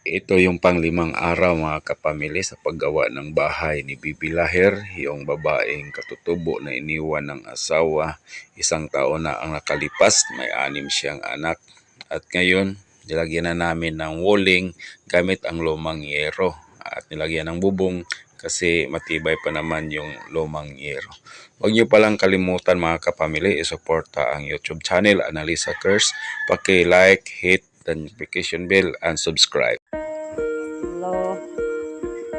Ito yung panglimang araw mga kapamilya sa paggawa ng bahay ni Bibi Laher, yung babaeng katutubo na iniwan ng asawa. 1 taon na ang nakalipas, may 6 siyang anak. At ngayon, nilagyan na namin ng walling gamit ang lumang yero. At nilagyan ng bubong kasi matibay pa naman yung lumang yero. Huwag niyo palang kalimutan mga kapamilya, isuporta ang YouTube channel Analisa Curse. Paki-like, hit the notification bell, and subscribe. Hello.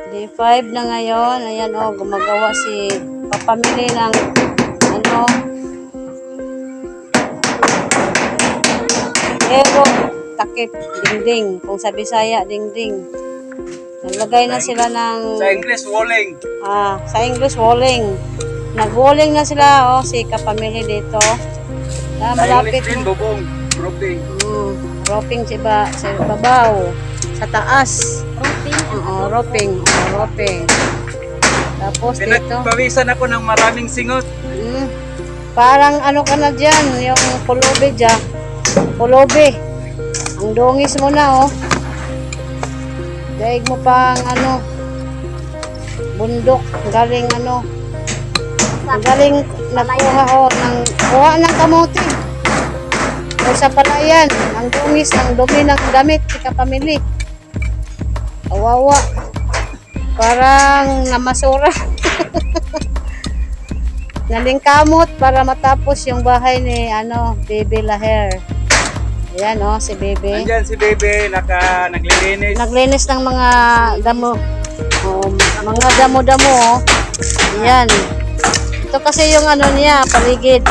Day 5 na ngayon. Ayan gumagawa si papamili ng pero takip, dingding. Kung sa Bisaya, dingding. Naglagay na sila ng... Sa English, walling. Sa English, walling. Nag-walling na sila, si kapamili dito. Malapit din, bubong, roping. Roping sa babaw. Sa taas. Roping. Tapos dito. Pinagpawisan ako ng maraming singot. Parang ka na dyan, yung pulubi dyan. Pulubi. Ang dungis mo na, Daig mo pang bundok. Galing galing kuha ng kamote. O sa palayan, ang dungis, ang dumi ng damit, si kapamili. Kawawa. Parang namasura. Nalingkamot para matapos yung bahay ni Bibi Laher. Ayan si Bibi. Andyan si Bibi, naglilinis. Naglinis ng mga damo. Mga damo-damo. Ayan. Ito kasi yung niya, paligid.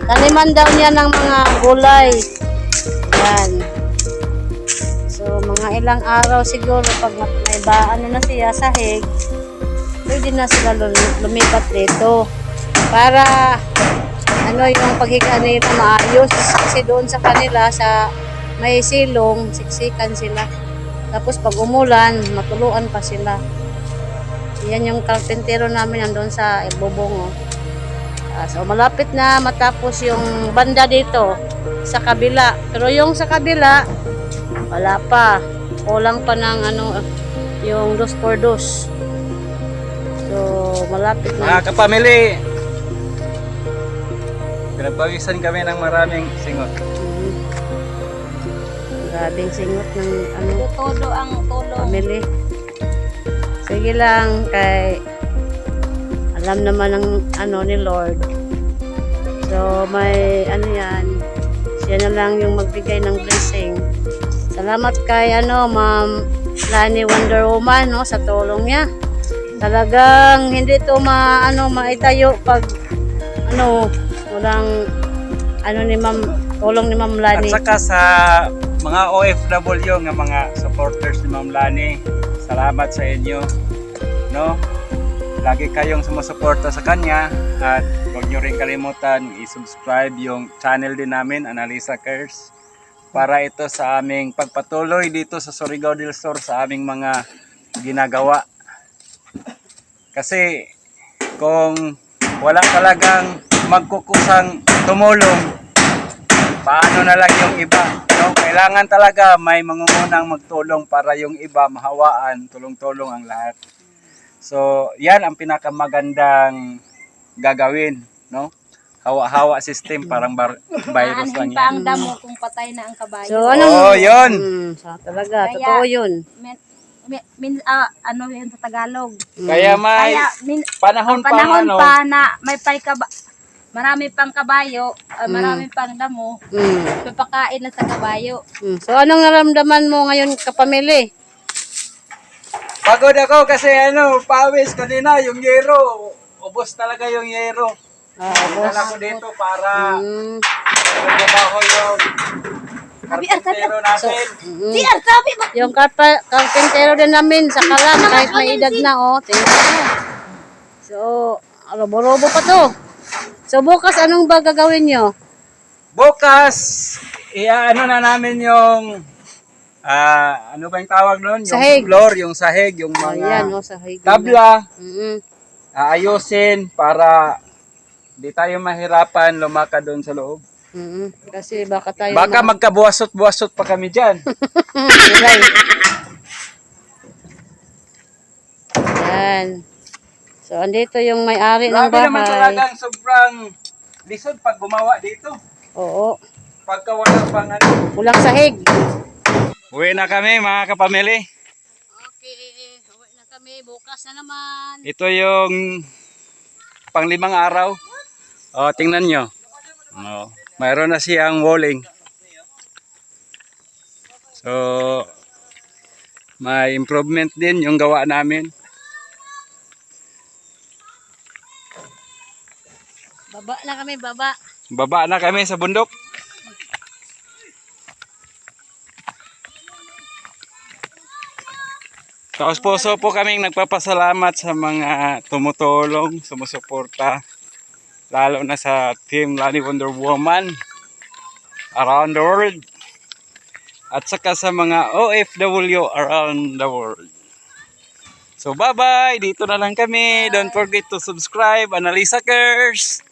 Taniman daw niya ng mga gulay. Ayan. So, mga ilang araw siguro pag may na siya sahig, pwede na sila lumipat dito. Para yung paghiga nila maayos. Kasi doon sa kanila, sa may silong, siksikan sila. Tapos pag umulan, matuluan pa sila. Yan yung karpentero namin nandun sa bubong. So malapit na matapos yung banda dito sa kabila. Pero yung sa kabila, wala pa. Kulang pa ng yung 2x2. So malapit na. Mga kapamili, pinagpawisan kami ng maraming singot. Grabing singot ng todo ang tulong. Family. Sige lang, kay alam naman ng ni Lord. So may yan, siya na lang yung magbigay ng blessing. Salamat kay Ma'am Lani Wonder Woman sa tulong niya. Talagang hindi to maitayo pag walang ni Ma'am, tulong ni Ma'am Lani. At saka sa mga OFW nga mga supporters ni Ma'am Lani, salamat sa inyo, lagi kayong sumusuporta sa kanya. At huwag nyo rin kalimutan i-subscribe yung channel din namin, Analisa Curse, para ito sa aming pagpatuloy dito sa Surigao del Sur sa aming mga ginagawa. Kasi kung wala talagang magkukusang tumulong, paano na lang yung iba? Kailangan talaga may mangungunang magtulong para yung iba mahawaan, tulong-tulong ang lahat. So, yan ang pinakamagandang gagawin, Hawa-hawa system, parang virus lang yan. Ang damo kung patay na ang kabayo. So, yun. Talaga, totoo yun. Yun sa Tagalog. Kaya may panahon pa na may marami pang kabayo, marami pang damo, papakain na sa kabayo. So, anong naramdaman mo ngayon, kapamili? Pagod ako kasi pawis kanina, yung yero. Ubos talaga yung yero. Dala ko dito para magbabaho yung karpentero natin. Yung karpentero din namin sa kalam, kahit may edad na, tingnan mo. So, robo-robo pa to. So, bukas, anong ba gagawin nyo? Bukas, na namin yung, ano ba yung tawag nun? Sahig. Yung floor, yung sahig, yung mga sahig. tabla. Aayusin para di tayo mahirapan lumakad doon sa loob. Kasi baka tayo... Baka magkabuwasot-buwasot pa kami dyan. Ayan. So, andito yung may-ari ng Grabe naman bahay. talagang sobrang lisod pag gumawa dito. Oo. Pagka wala pang ano. Kulang sahig. Uwi na kami mga kapamilya. Okay. Uwi na kami. Bukas na naman. Ito yung panglimang araw. O, tingnan nyo. O, mayroon na siyang walling. So, may improvement din yung gawa namin. Baba na kami, baba. Baba na kami sa bundok. Taos puso po kaming nagpapasalamat sa mga tumutulong, sumusuporta. Lalo na sa Team Lani Wonder Woman around the world. At saka sa mga OFW around the world. So bye-bye! Dito na lang kami. Don't forget to subscribe. Analisa Curse!